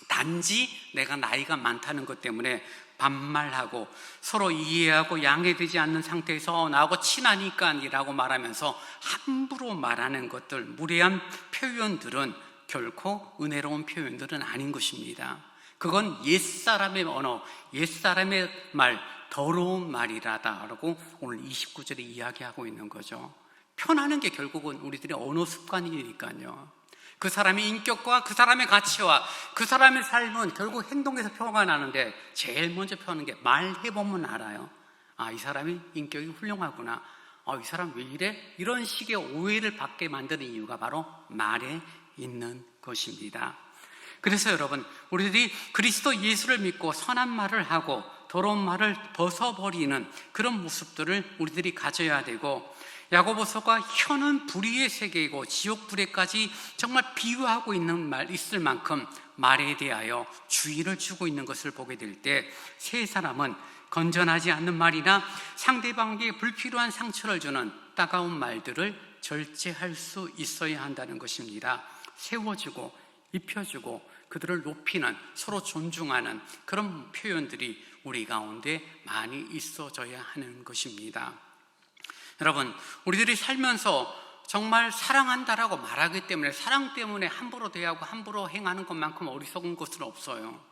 단지 내가 나이가 많다는 것 때문에 반말하고 서로 이해하고 양해되지 않는 상태에서 나하고 친하니까 이라고 말하면서 함부로 말하는 것들, 무례한 표현들은 결코 은혜로운 표현들은 아닌 것입니다. 그건 옛사람의 언어, 옛사람의 말, 더러운 말이라고 오늘 29절에 이야기하고 있는 거죠. 편하는 게 결국은 우리들의 언어 습관이니까요. 그 사람의 인격과 그 사람의 가치와 그 사람의 삶은 결국 행동에서 표가 나는데 제일 먼저 표하는 게 말해보면 알아요. 이 사람이 인격이 훌륭하구나. 이 사람 왜 이래? 이런 식의 오해를 받게 만드는 이유가 바로 말에 있는 것입니다. 그래서 여러분, 우리들이 그리스도 예수를 믿고 선한 말을 하고 더러운 말을 벗어버리는 그런 모습들을 우리들이 가져야 되고, 야고보서가 혀는 불의의 세계이고 지옥 불에까지 정말 비유하고 있을 만큼 말에 대하여 주의를 주고 있는 것을 보게 될 때 세 사람은 건전하지 않는 말이나 상대방에게 불필요한 상처를 주는 따가운 말들을 절제할 수 있어야 한다는 것입니다. 세워주고 입혀주고 그들을 높이는, 서로 존중하는 그런 표현들이 우리 가운데 많이 있어져야 하는 것입니다. 여러분, 우리들이 살면서 정말 사랑한다라고 말하기 때문에 사랑 때문에 함부로 대하고 함부로 행하는 것만큼 어리석은 것은 없어요.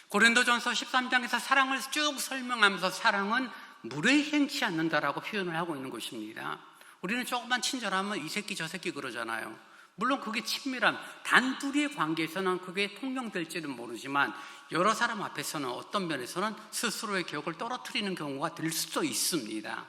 고린도전서 13장에서 사랑을 쭉 설명하면서 사랑은 무례히 행치 않는다라고 표현을 하고 있는 것입니다. 우리는 조금만 친절하면 이 새끼 저 새끼 그러잖아요. 물론 그게 친밀한 단둘이의 관계에서는 그게 통용될지는 모르지만 여러 사람 앞에서는 어떤 면에서는 스스로의 격을 떨어뜨리는 경우가 될 수도 있습니다.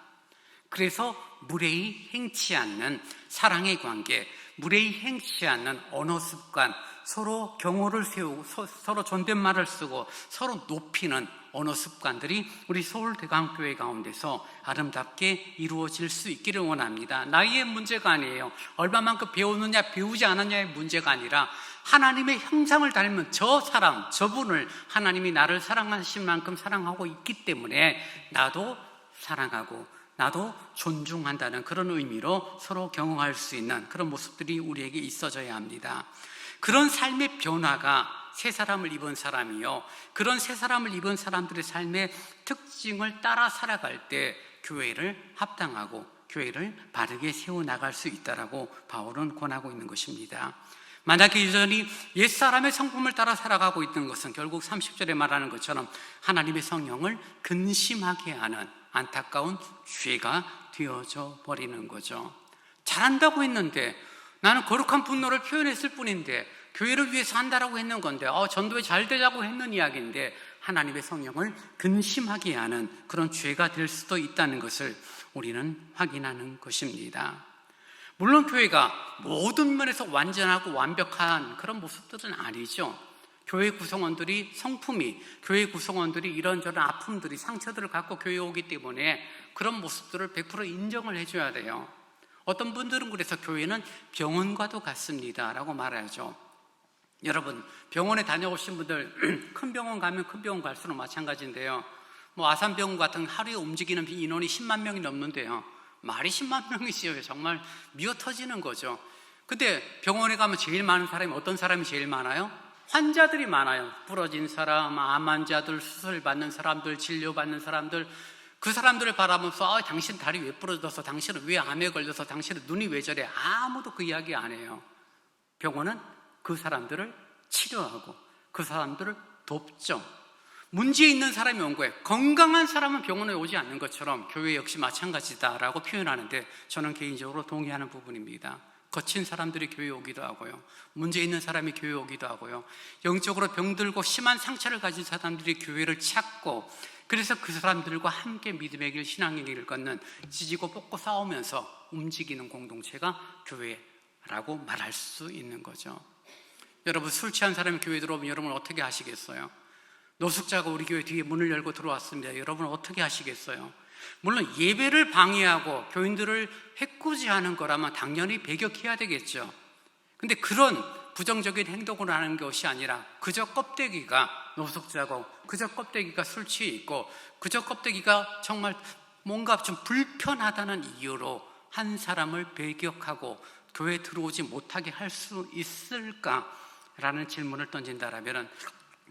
그래서 무례히 행치 않는 사랑의 관계, 무례히 행치 않는 언어 습관, 서로 경호를 세우고 서로 존댓말을 쓰고 서로 높이는 언어 습관들이 우리 서울대강교회 가운데서 아름답게 이루어질 수 있기를 원합니다. 나이의 문제가 아니에요. 얼마만큼 배우느냐 배우지 않았냐의 문제가 아니라 하나님의 형상을 닮은 저분을 하나님이 나를 사랑하신 만큼 사랑하고 있기 때문에 나도 사랑하고 나도 존중한다는 그런 의미로 서로 경험할 수 있는 그런 모습들이 우리에게 있어져야 합니다. 그런 삶의 변화가 새 사람을 입은 사람이요, 그런 새 사람을 입은 사람들의 삶의 특징을 따라 살아갈 때 교회를 합당하고 교회를 바르게 세워나갈 수 있다라고 바울은 권하고 있는 것입니다. 만약에 여전히 옛사람의 성품을 따라 살아가고 있는 것은 결국 30절에 말하는 것처럼 하나님의 성령을 근심하게 하는 안타까운 죄가 되어져 버리는 거죠. 잘한다고 했는데, 나는 거룩한 분노를 표현했을 뿐인데, 교회를 위해서 한다라고 했는 건데, 전도에 잘 되자고 했는 이야기인데 하나님의 성령을 근심하게 하는 그런 죄가 될 수도 있다는 것을 우리는 확인하는 것입니다. 물론 교회가 모든 면에서 완전하고 완벽한 그런 모습들은 아니죠. 교회 구성원들이 성품이, 교회 구성원들이 이런저런 아픔들이, 상처들을 갖고 교회에 오기 때문에 그런 모습들을 100% 인정을 해줘야 돼요. 어떤 분들은 그래서 교회는 병원과도 같습니다 라고 말하죠. 여러분, 병원에 다녀오신 분들 큰 병원 가면 큰 병원 갈수록 마찬가지인데요, 아산병원 같은 하루에 움직이는 인원이 10만 명이 넘는데요, 말이 10만 명이지요. 정말 미어 터지는 거죠. 근데 병원에 가면 제일 많은 사람이 어떤 사람이 제일 많아요? 환자들이 많아요. 부러진 사람, 암 환자들, 수술 받는 사람들, 진료받는 사람들. 그 사람들을 바라보면서 당신 다리 왜 부러져서, 당신은 왜 암에 걸려서, 당신은 눈이 왜 저래, 아무도 그 이야기 안 해요. 병원은 그 사람들을 치료하고 그 사람들을 돕죠. 문제 있는 사람이 온 거예요. 건강한 사람은 병원에 오지 않는 것처럼 교회 역시 마찬가지다라고 표현하는데 저는 개인적으로 동의하는 부분입니다. 거친 사람들이 교회에 오기도 하고요, 문제 있는 사람이 교회에 오기도 하고요, 영적으로 병들고 심한 상처를 가진 사람들이 교회를 찾고, 그래서 그 사람들과 함께 믿음의 길, 신앙의 길을 걷는, 지지고 볶고 싸우면서 움직이는 공동체가 교회라고 말할 수 있는 거죠. 여러분, 술 취한 사람이 교회에 들어오면 여러분 어떻게 하시겠어요? 노숙자가 우리 교회 뒤에 문을 열고 들어왔습니다. 여러분 어떻게 하시겠어요? 물론 예배를 방해하고 교인들을 해코지하는 거라면 당연히 배격해야 되겠죠. 근데 그런 부정적인 행동을 하는 것이 아니라 그저 껍데기가 노숙자고, 그저 껍데기가 술 취해 있고, 그저 껍데기가 정말 뭔가 좀 불편하다는 이유로 한 사람을 배격하고 교회에 들어오지 못하게 할 수 있을까라는 질문을 던진다라면,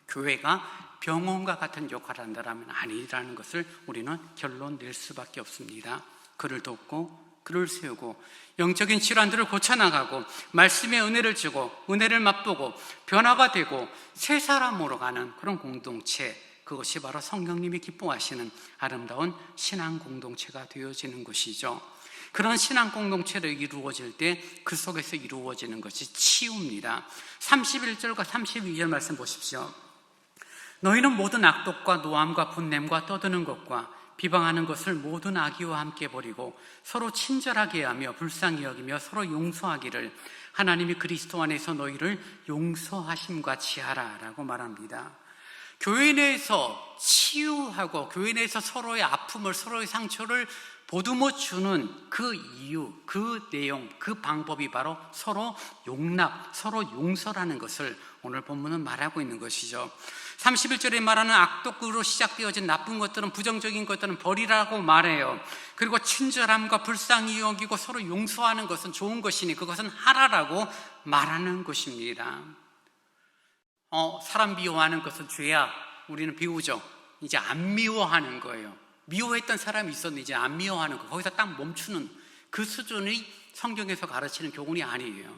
교회가 병원과 같은 역할을 한다면 아니라는 것을 우리는 결론 낼 수밖에 없습니다. 그를 돕고 그를 세우고 영적인 질환들을 고쳐나가고 말씀의 은혜를 주고 은혜를 맛보고 변화가 되고 새 사람으로 가는 그런 공동체, 그것이 바로 성령님이 기뻐하시는 아름다운 신앙 공동체가 되어지는 것이죠. 그런 신앙 공동체를 이루어질 때 그 속에서 이루어지는 것이 치유입니다. 31절과 32절 말씀 보십시오. 너희는 모든 악독과 노함과 분냄과 떠드는 것과 비방하는 것을 모든 악의와 함께 버리고 서로 친절하게 하며 불쌍히 여기며 서로 용서하기를 하나님이 그리스도 안에서 너희를 용서하심같이 하라라고 말합니다. 교회 내에서 치유하고 교회 내에서 서로의 아픔을, 서로의 상처를 보듬어 주는 그 이유, 그 내용, 그 방법이 바로 서로 용납, 서로 용서라는 것을 오늘 본문은 말하고 있는 것이죠. 31절에 말하는 악독으로 시작되어진 나쁜 것들은, 부정적인 것들은 버리라고 말해요. 그리고 친절함과 불쌍히 여기고 서로 용서하는 것은 좋은 것이니 그것은 하라라고 말하는 것입니다. 사람 미워하는 것은 죄야, 우리는 비우죠. 이제 안 미워하는 거예요. 미워했던 사람이 있었는데 이제 안 미워하는 거, 거기서 딱 멈추는 그 수준이 성경에서 가르치는 교훈이 아니에요.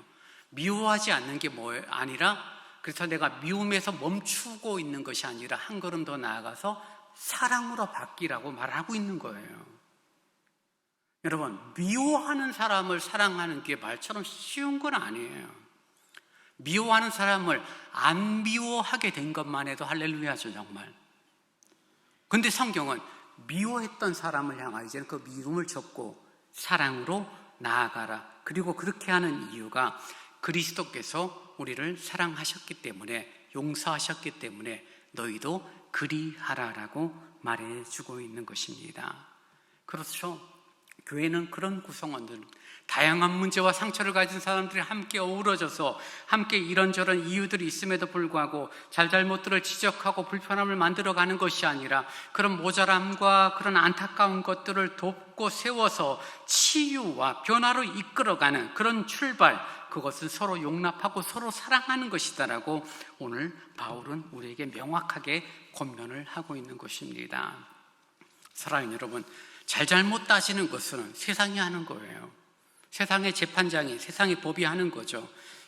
미워하지 않는 게 아니라, 그래서 내가 미움에서 멈추고 있는 것이 아니라 한 걸음 더 나아가서 사랑으로 바뀌라고 말하고 있는 거예요. 여러분, 미워하는 사람을 사랑하는 게 말처럼 쉬운 건 아니에요. 미워하는 사람을 안 미워하게 된 것만 해도 할렐루야죠, 정말. 근데 성경은 미워했던 사람을 향하여 이제는 그 미움을 접고 사랑으로 나아가라. 그리고 그렇게 하는 이유가 그리스도께서 우리를 사랑하셨기 때문에, 용서하셨기 때문에 너희도 그리하라라고 말해주고 있는 것입니다. 그렇죠. 교회는 그런 구성원들, 다양한 문제와 상처를 가진 사람들이 함께 어우러져서 함께 이런저런 이유들이 있음에도 불구하고 잘잘못들을 지적하고 불편함을 만들어가는 것이 아니라 그런 모자람과 그런 안타까운 것들을 돕고 세워서 치유와 변화로 이끌어가는 그런 출발, 그것은 서로 용납하고 서로 사랑하는 것이다라고 오늘 바울은 우리에게 명확하게 권면을 하고 있는 것입니다. 사랑하는 여러분, 잘잘못 따지는 것은 세상이 하는 거예요. 세상의 재판장이, 세상의 법이 하는 거죠.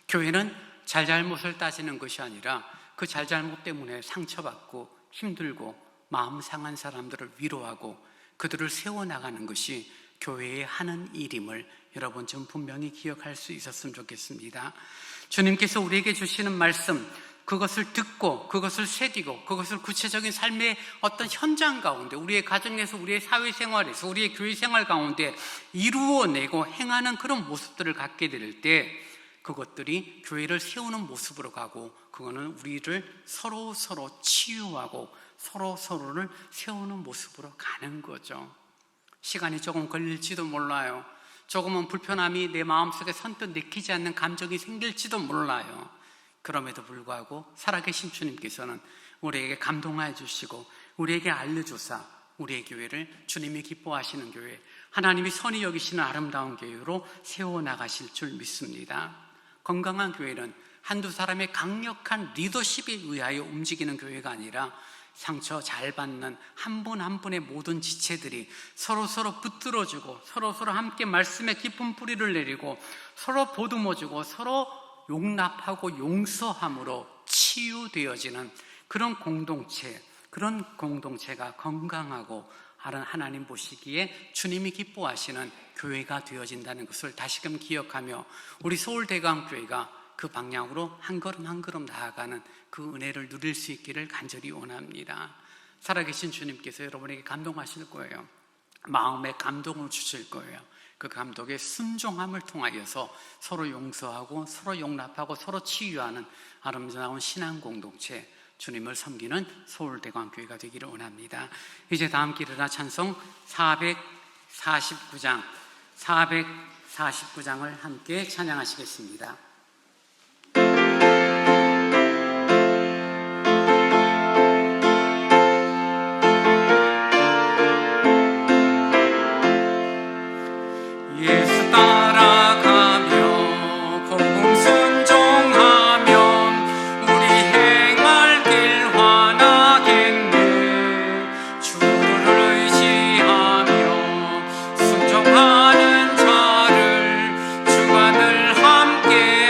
교회는 잘잘못을 따지는 것이 아니라 그 잘잘못 때문에 상처받고 힘들고 마음 상한 사람들을 위로하고 그들을 세워나가는 것이 교회의 하는 일임을 여러분 좀 분명히 기억할 수 있었으면 좋겠습니다. 주님께서 우리에게 주시는 말씀, 그것을 듣고 그것을 새기고 그것을 구체적인 삶의 어떤 현장 가운데, 우리의 가정에서, 우리의 사회생활에서, 우리의 교회생활 가운데 이루어내고 행하는 그런 모습들을 갖게 될 때 그것들이 교회를 세우는 모습으로 가고, 그거는 우리를 서로 치유하고 서로를 세우는 모습으로 가는 거죠. 시간이 조금 걸릴지도 몰라요. 조금은 불편함이 내 마음속에 선뜻 내키지 않는 감정이 생길지도 몰라요. 그럼에도 불구하고 살아계신 주님께서는 우리에게 감동하여 주시고 우리에게 알려주사 우리의 교회를 주님이 기뻐하시는 교회, 하나님이 선히 여기시는 아름다운 교회로 세워나가실 줄 믿습니다. 건강한 교회는 한두 사람의 강력한 리더십에 의하여 움직이는 교회가 아니라 상처 잘 받는 한 분 한 분의 모든 지체들이 서로 붙들어주고 서로 함께 말씀의 깊은 뿌리를 내리고 서로 보듬어주고 서로 용납하고 용서함으로 치유되어지는 그런 공동체가 건강하고 하나님 보시기에 주님이 기뻐하시는 교회가 되어진다는 것을 다시금 기억하며 우리 서울대감교회가 그 방향으로 한 걸음 나아가는 그 은혜를 누릴 수 있기를 간절히 원합니다. 살아계신 주님께서 여러분에게 감동하실 거예요. 마음에 감동을 주실 거예요. 그 감독의 순종함을 통하여서 서로 용서하고 서로 용납하고 서로 치유하는 아름다운 신앙 공동체, 주님을 섬기는 서울대광교회가 되기를 원합니다. 이제 다 함께 일어나 찬송 449장을 함께 찬양하시겠습니다. 예수 따라가며 복음 순종하면 우리 행할 길 환하겠네. 주를 의지하며 순종하는 자를 주가 늘 함께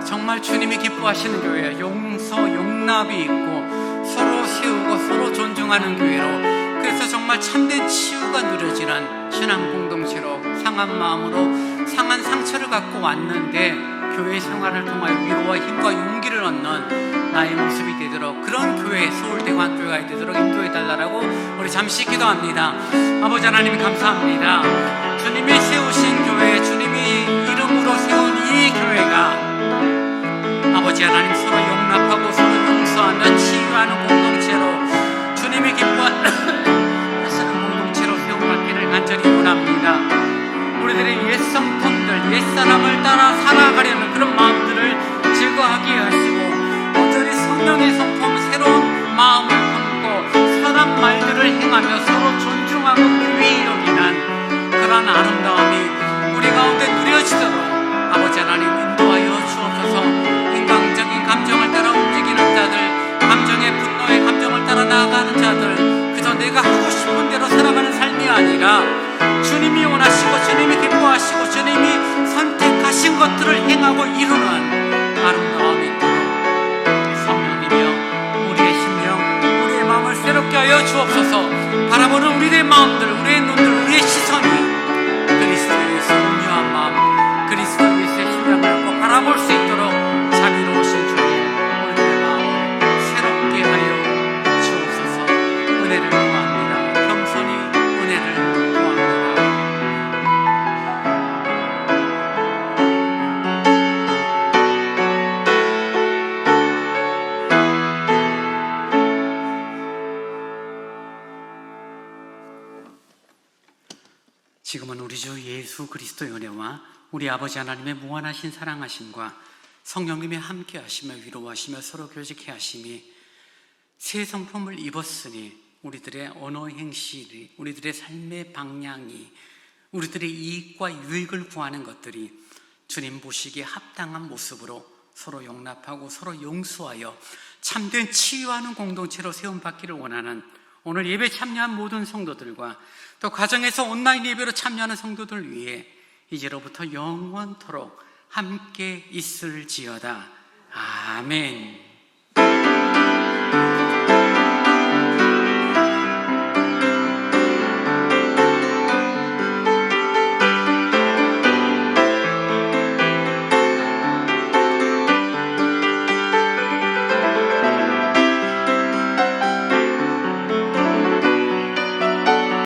정말 주님이 기뻐하시는 교회, 용서, 용납이 있고 서로 세우고 서로 존중하는 교회로, 그래서 정말 참된 치유가 누려지는 신앙 공동체로, 상한 마음으로 상한 상처를 갖고 왔는데 교회 생활을 통하여 위로와 힘과 용기를 얻는 나의 모습이 되도록, 그런 교회, 서울대관교회가 되도록 인도해 달라고 우리 잠시 기도합니다. 아버지 하나님 감사합니다. 주님이 세우신 교회, 주님이 이름으로 세운 이 교회가 아버지 하나님 서로 용납하고 서로 용서하며 치유하는 공동체로, 주님이 기뻐하시는 공동체로 세움받기를 간절히 원합니다. 우리들의 옛 성품들, 옛 사람을 따라 살아가려는 그런 마음들을 제거하게 하시고, 온전히 성령의 성품, 새로운 마음을 품고 선한 말들을 행하며 서로 존중하고 귀히 여기는 그런 아름다움이 우리 가운데 누려지도록 아버지 하나님 인도하여 주옵소서. 인간적인 감정을 따라 움직이는 자들, 감정의 분노의 감정을 따라 나아가는 자들, 그저 내가 하고 싶은 대로 살아가는 삶이 아니라 주님이 원하시고 주님이 기뻐하시고 주님이 선택하신 것들을 행하고 이루는 아름다움이 있도록 성령님이여 우리의 심령, 우리의 마음을 새롭게 하여 주옵소서. 바라보는 우리의 마음들, 우리의 눈들, 우리의 시선이 그리스도에 위해서 온유한 마음, 그리스도에 위해서 심령을 갖고 바라볼 수 있도록 자비로우신 주님, 우리의 마음을 새롭게 하여 주옵소서. 은혜를 구합니다. 겸손히 은혜를 구합니다. 지금은 우리 주 예수 그리스도의 은혜와 우리 아버지 하나님의 무한하신 사랑하심과 성령님의 함께 하시며 위로하시며 서로 교제케 하심이 새 성품을 입었으니 우리들의 언어 행실이, 우리들의 삶의 방향이, 우리들의 이익과 유익을 구하는 것들이 주님 보시기에 합당한 모습으로 서로 용납하고 서로 용서하여 참된 치유하는 공동체로 세움받기를 원하는 오늘 예배 참여한 모든 성도들과 또 가정에서 온라인 예배로 참여하는 성도들 위해 이제로부터 영원토록 함께 있을지어다. 아멘.